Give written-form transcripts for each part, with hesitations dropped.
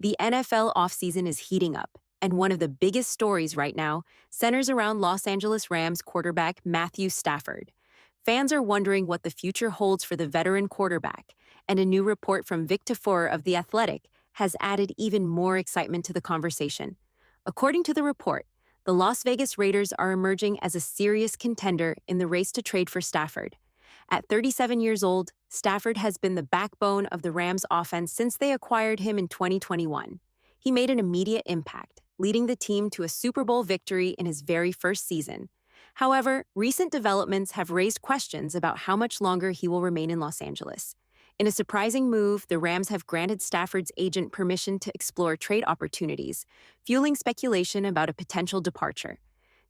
The NFL offseason is heating up, and one of the biggest stories right now centers around Los Angeles Rams quarterback Matthew Stafford. Fans are wondering what the future holds for the veteran quarterback, and a new report from Vic Tafur of The Athletic has added even more excitement to the conversation. According to the report, the Las Vegas Raiders are emerging as a serious contender in the race to trade for Stafford. At 37 years old, Stafford has been the backbone of the Rams' offense since they acquired him in 2021. He made an immediate impact, leading the team to a Super Bowl victory in his very first season. However, recent developments have raised questions about how much longer he will remain in Los Angeles. In a surprising move, the Rams have granted Stafford's agent permission to explore trade opportunities, fueling speculation about a potential departure.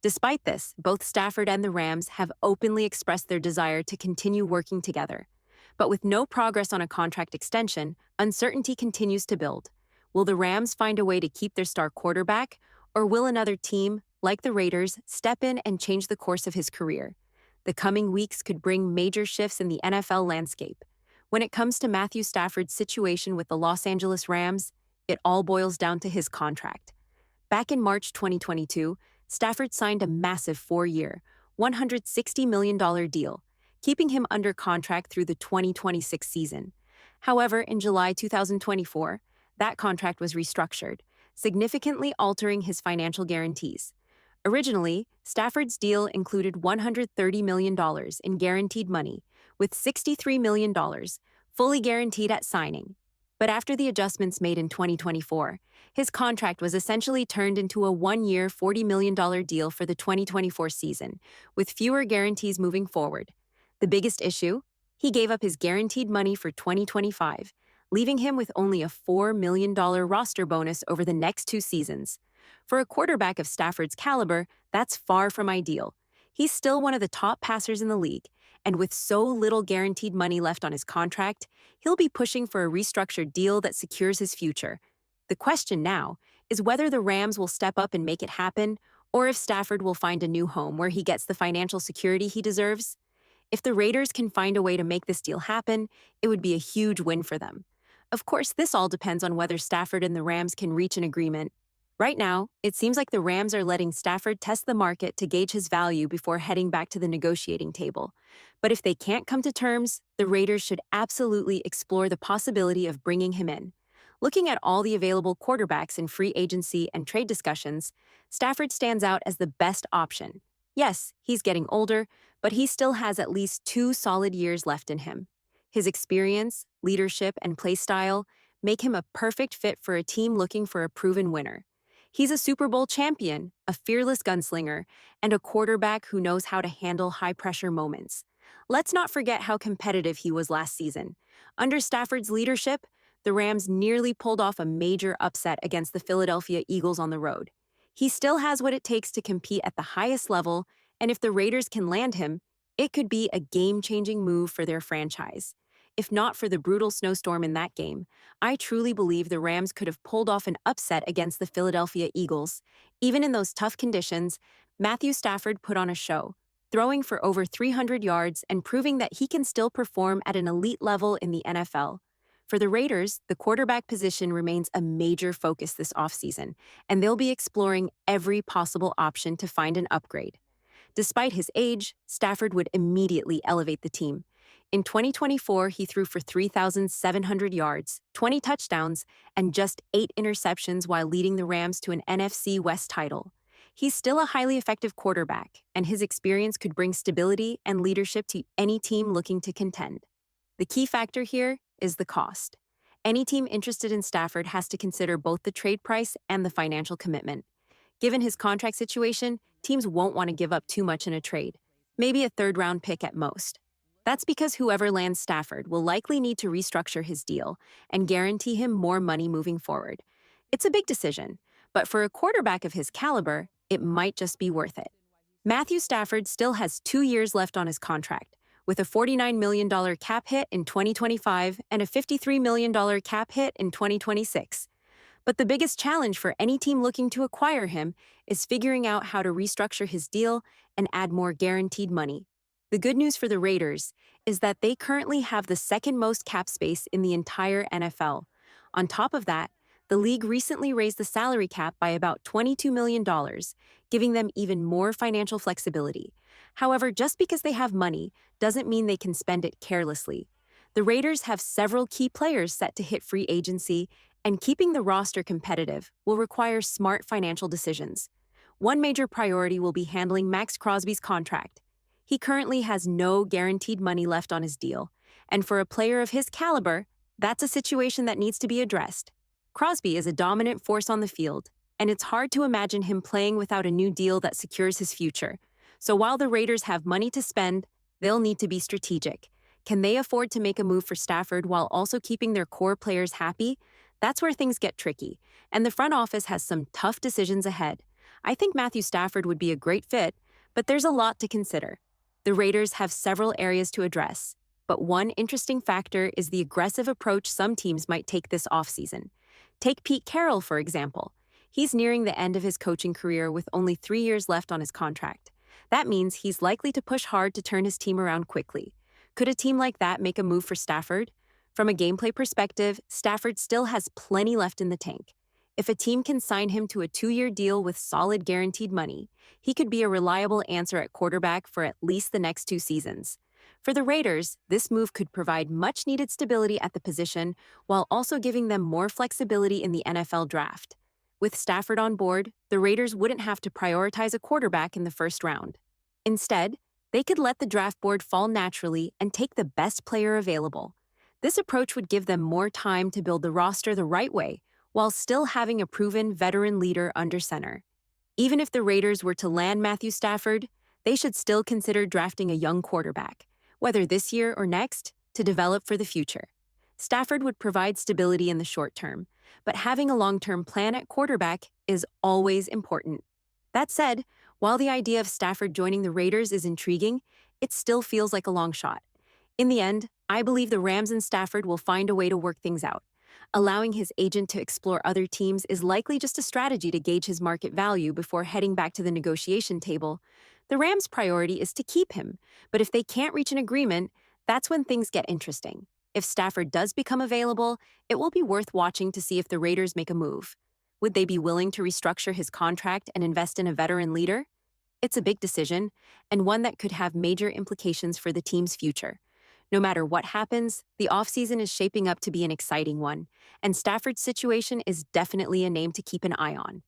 Despite this, both Stafford and the Rams have openly expressed their desire to continue working together. But with no progress on a contract extension, uncertainty continues to build. Will the Rams find a way to keep their star quarterback, or will another team, like the Raiders, step in and change the course of his career? The coming weeks could bring major shifts in the NFL landscape. When it comes to Matthew Stafford's situation with the Los Angeles Rams, it all boils down to his contract. Back in March 2022, Stafford signed a massive 4-year, $160 million deal, keeping him under contract through the 2026 season. However, in July 2024, that contract was restructured, significantly altering his financial guarantees. Originally, Stafford's deal included $130 million in guaranteed money, with $63 million fully guaranteed at signing. But after the adjustments made in 2024, his contract was essentially turned into a 1-year, $40 million deal for the 2024 season, with fewer guarantees moving forward. The biggest issue? He gave up his guaranteed money for 2025, leaving him with only a $4 million roster bonus over the next 2 seasons. For a quarterback of Stafford's caliber, that's far from ideal. He's still one of the top passers in the league, and with so little guaranteed money left on his contract, he'll be pushing for a restructured deal that secures his future. The question now is whether the Rams will step up and make it happen, or if Stafford will find a new home where he gets the financial security he deserves. If the Raiders can find a way to make this deal happen, it would be a huge win for them. Of course, this all depends on whether Stafford and the Rams can reach an agreement. Right now, it seems like the Rams are letting Stafford test the market to gauge his value before heading back to the negotiating table. But if they can't come to terms, the Raiders should absolutely explore the possibility of bringing him in. Looking at all the available quarterbacks in free agency and trade discussions, Stafford stands out as the best option. Yes, he's getting older, but he still has at least 2 solid years left in him. His experience, leadership, and play style make him a perfect fit for a team looking for a proven winner. He's a Super Bowl champion, a fearless gunslinger, and a quarterback who knows how to handle high-pressure moments. Let's not forget how competitive he was last season. Under Stafford's leadership, the Rams nearly pulled off a major upset against the Philadelphia Eagles on the road. He still has what it takes to compete at the highest level, and if the Raiders can land him, it could be a game-changing move for their franchise. If not for the brutal snowstorm in that game, I truly believe the Rams could have pulled off an upset against the Philadelphia Eagles. Even in those tough conditions, Matthew Stafford put on a show, throwing for over 300 yards and proving that he can still perform at an elite level in the NFL. For the Raiders, the quarterback position remains a major focus this offseason, and they'll be exploring every possible option to find an upgrade. Despite his age, Stafford would immediately elevate the team. In 2024, he threw for 3,700 yards, 20 touchdowns, and just 8 interceptions while leading the Rams to an NFC West title. He's still a highly effective quarterback, and his experience could bring stability and leadership to any team looking to contend. The key factor here is the cost. Any team interested in Stafford has to consider both the trade price and the financial commitment. Given his contract situation, teams won't want to give up too much in a trade, maybe a 3rd-round pick at most. That's because whoever lands Stafford will likely need to restructure his deal and guarantee him more money moving forward. It's a big decision, but for a quarterback of his caliber, it might just be worth it. Matthew Stafford still has 2 years left on his contract, with a $49 million cap hit in 2025 and a $53 million cap hit in 2026. But the biggest challenge for any team looking to acquire him is figuring out how to restructure his deal and add more guaranteed money. The good news for the Raiders is that they currently have the 2nd most cap space in the entire NFL. On top of that, The league recently raised the salary cap by about $22 million, giving them even more financial flexibility. However, just because they have money doesn't mean they can spend it carelessly. The Raiders have several key players set to hit free agency, and keeping the roster competitive will require smart financial decisions. One major priority will be handling Max Crosby's contract. He currently has no guaranteed money left on his deal, and for a player of his caliber, that's a situation that needs to be addressed. Crosby is a dominant force on the field, and it's hard to imagine him playing without a new deal that secures his future. So while the Raiders have money to spend, they'll need to be strategic. Can they afford to make a move for Stafford while also keeping their core players happy? That's where things get tricky, and the front office has some tough decisions ahead. I think Matthew Stafford would be a great fit, but there's a lot to consider. The Raiders have several areas to address, but one interesting factor is the aggressive approach some teams might take this offseason. Take Pete Carroll, for example. He's nearing the end of his coaching career with only 3 years left on his contract. That means he's likely to push hard to turn his team around quickly. Could a team like that make a move for Stafford? From a gameplay perspective, Stafford still has plenty left in the tank. If a team can sign him to a 2-year deal with solid guaranteed money, he could be a reliable answer at quarterback for at least the next 2 seasons. For the Raiders, this move could provide much-needed stability at the position while also giving them more flexibility in the NFL draft. With Stafford on board, the Raiders wouldn't have to prioritize a quarterback in the first round. Instead, they could let the draft board fall naturally and take the best player available. This approach would give them more time to build the roster the right way, while still having a proven veteran leader under center. Even if the Raiders were to land Matthew Stafford, they should still consider drafting a young quarterback, whether this year or next, to develop for the future. Stafford would provide stability in the short term, but having a long-term plan at quarterback is always important. That said, while the idea of Stafford joining the Raiders is intriguing, it still feels like a long shot. In the end, I believe the Rams and Stafford will find a way to work things out. Allowing his agent to explore other teams is likely just a strategy to gauge his market value before heading back to the negotiation table. The Rams' priority is to keep him, but if they can't reach an agreement, that's when things get interesting. If Stafford does become available, it will be worth watching to see if the Raiders make a move. Would they be willing to restructure his contract and invest in a veteran leader? It's a big decision, and one that could have major implications for the team's future. No matter what happens, the offseason is shaping up to be an exciting one, and Stafford's situation is definitely a name to keep an eye on.